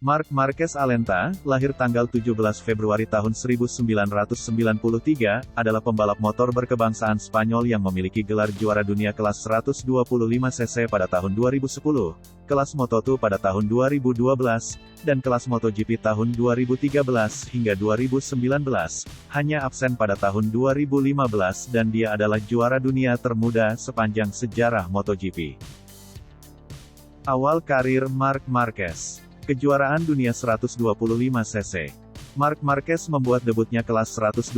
Marc Marquez Alenta, lahir tanggal 17 Februari tahun 1993, adalah pembalap motor berkebangsaan Spanyol yang memiliki gelar juara dunia kelas 125 cc pada tahun 2010, kelas Moto2 pada tahun 2012, dan kelas MotoGP tahun 2013 hingga 2019, hanya absen pada tahun 2015 dan dia adalah juara dunia termuda sepanjang sejarah MotoGP. Awal karir Marc Marquez. Kejuaraan dunia 125 cc. Marc Marquez membuat debutnya kelas 125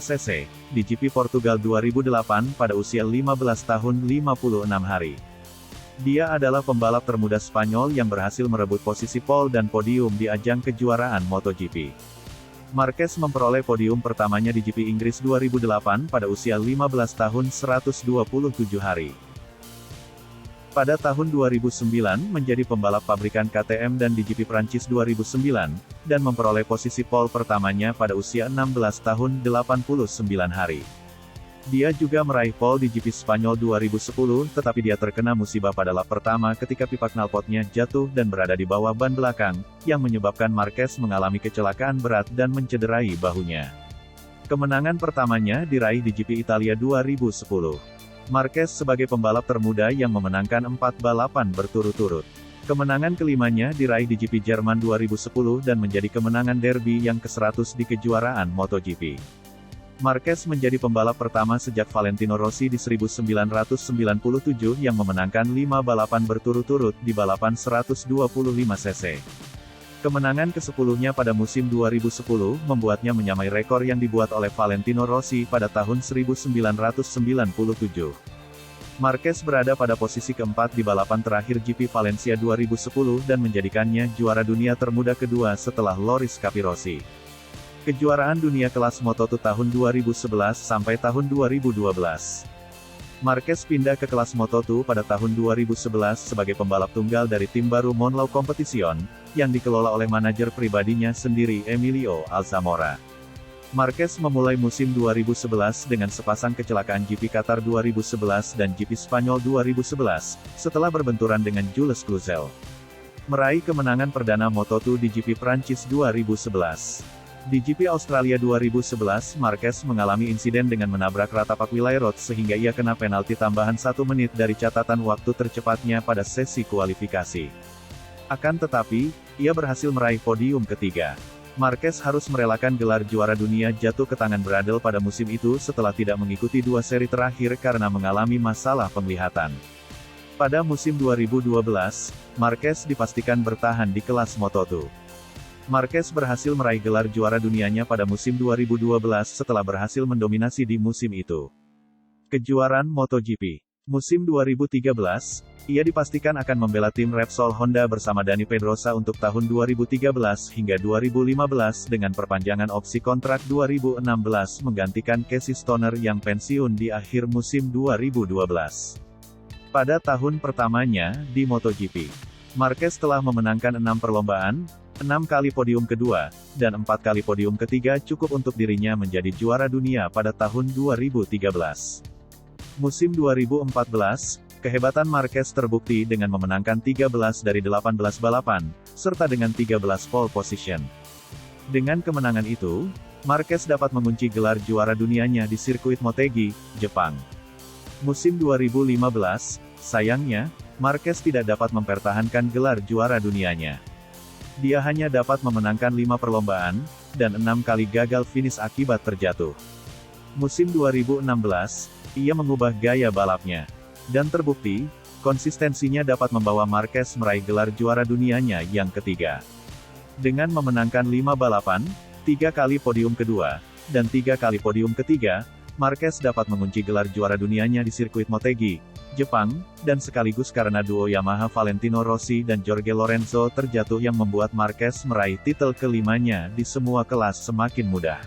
cc, di GP Portugal 2008 pada usia 15 tahun 56 hari. Dia adalah pembalap termuda Spanyol yang berhasil merebut posisi pole dan podium di ajang kejuaraan MotoGP. Marquez memperoleh podium pertamanya di GP Inggris 2008 pada usia 15 tahun 127 hari. Pada tahun 2009 menjadi pembalap pabrikan KTM dan di GP Prancis 2009, dan memperoleh posisi pole pertamanya pada usia 16 tahun 89 hari. Dia juga meraih pole di GP Spanyol 2010, tetapi dia terkena musibah pada lap pertama ketika pipa knalpotnya jatuh dan berada di bawah ban belakang, yang menyebabkan Marquez mengalami kecelakaan berat dan mencederai bahunya. Kemenangan pertamanya diraih di GP Italia 2010. Marquez sebagai pembalap termuda yang memenangkan 4 balapan berturut-turut. Kemenangan kelimanya diraih di GP Jerman 2010 dan menjadi kemenangan derby yang ke-100 di kejuaraan MotoGP. Marquez menjadi pembalap pertama sejak Valentino Rossi di 1997 yang memenangkan 5 balapan berturut-turut di balapan 125 cc. Kemenangan ke-10-nya pada musim 2010 membuatnya menyamai rekor yang dibuat oleh Valentino Rossi pada tahun 1997. Marquez berada pada posisi keempat di balapan terakhir GP Valencia 2010 dan menjadikannya juara dunia termuda kedua setelah Loris Capirossi. Kejuaraan dunia kelas Moto2 tahun 2011 sampai tahun 2012. Marquez pindah ke kelas Moto2 pada tahun 2011 sebagai pembalap tunggal dari tim baru Monlau Competición, yang dikelola oleh manajer pribadinya sendiri Emilio Alzamora. Marquez memulai musim 2011 dengan sepasang kecelakaan GP Qatar 2011 dan GP Spanyol 2011, setelah berbenturan dengan Jules Cluzel. Meraih kemenangan perdana Moto2 di GP Prancis 2011. Di GP Australia 2011, Marquez mengalami insiden dengan menabrak ratapak Willy Roth sehingga ia kena penalti tambahan 1 menit dari catatan waktu tercepatnya pada sesi kualifikasi. Akan tetapi, ia berhasil meraih podium ketiga. Marquez harus merelakan gelar juara dunia jatuh ke tangan Bradle pada musim itu setelah tidak mengikuti 2 seri terakhir karena mengalami masalah penglihatan. Pada musim 2012, Marquez dipastikan bertahan di kelas Moto2. Marquez berhasil meraih gelar juara dunianya pada musim 2012 setelah berhasil mendominasi di musim itu. Kejuaraan MotoGP. Musim 2013, ia dipastikan akan membela tim Repsol Honda bersama Dani Pedrosa untuk tahun 2013 hingga 2015 dengan perpanjangan opsi kontrak 2016 menggantikan Casey Stoner yang pensiun di akhir musim 2012. Pada tahun pertamanya di MotoGP, Marquez telah memenangkan 6 perlombaan, 6 kali podium kedua, dan 4 kali podium ketiga cukup untuk dirinya menjadi juara dunia pada tahun 2013. Musim 2014, kehebatan Marquez terbukti dengan memenangkan 13 dari 18 balapan, serta dengan 13 pole position. Dengan kemenangan itu, Marquez dapat mengunci gelar juara dunianya di sirkuit Motegi, Jepang. Musim 2015, sayangnya, Marquez tidak dapat mempertahankan gelar juara dunianya. Dia hanya dapat memenangkan 5 perlombaan, dan 6 kali gagal finish akibat terjatuh. Musim 2016, ia mengubah gaya balapnya. Dan terbukti, konsistensinya dapat membawa Marquez meraih gelar juara dunianya yang ketiga. Dengan memenangkan 5 balapan, 3 kali podium kedua, dan 3 kali podium ketiga, Marquez dapat mengunci gelar juara dunianya di sirkuit Motegi, Jepang, dan sekaligus karena duo Yamaha Valentino Rossi dan Jorge Lorenzo terjatuh yang membuat Marquez meraih titel kelimanya di semua kelas semakin mudah.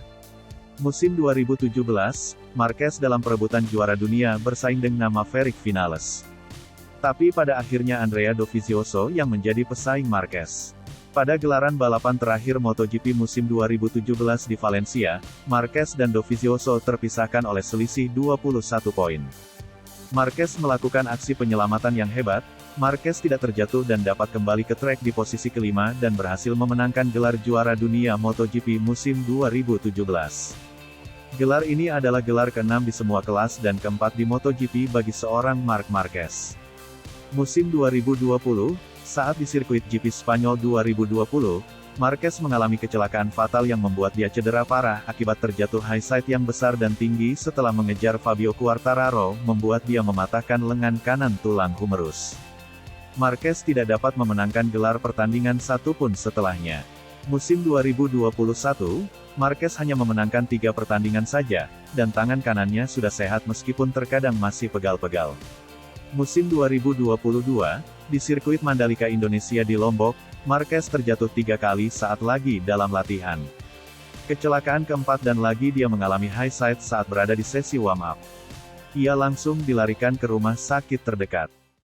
Musim 2017, Marquez dalam perebutan juara dunia bersaing dengan Maverick Vinales. Tapi pada akhirnya Andrea Dovizioso yang menjadi pesaing Marquez. Pada gelaran balapan terakhir MotoGP musim 2017 di Valencia, Marquez dan Dovizioso terpisahkan oleh selisih 21 poin. Marquez melakukan aksi penyelamatan yang hebat, Marquez tidak terjatuh dan dapat kembali ke trek di posisi kelima dan berhasil memenangkan gelar juara dunia MotoGP musim 2017. Gelar ini adalah gelar ke-6 di semua kelas dan ke-4 di MotoGP bagi seorang Marc Marquez. Musim 2020, saat di sirkuit GP Spanyol 2020, Marquez mengalami kecelakaan fatal yang membuat dia cedera parah akibat terjatuh high side yang besar dan tinggi setelah mengejar Fabio Quartararo, membuat dia mematahkan lengan kanan tulang humerus. Marquez tidak dapat memenangkan gelar pertandingan satupun setelahnya. Musim 2021, Marquez hanya memenangkan 3 pertandingan saja, dan tangan kanannya sudah sehat meskipun terkadang masih pegal-pegal. Musim 2022, di sirkuit Mandalika Indonesia di Lombok, Marquez terjatuh 3 kali saat lagi dalam latihan. Kecelakaan keempat dan lagi dia mengalami high side saat berada di sesi warm up. Ia langsung dilarikan ke rumah sakit terdekat.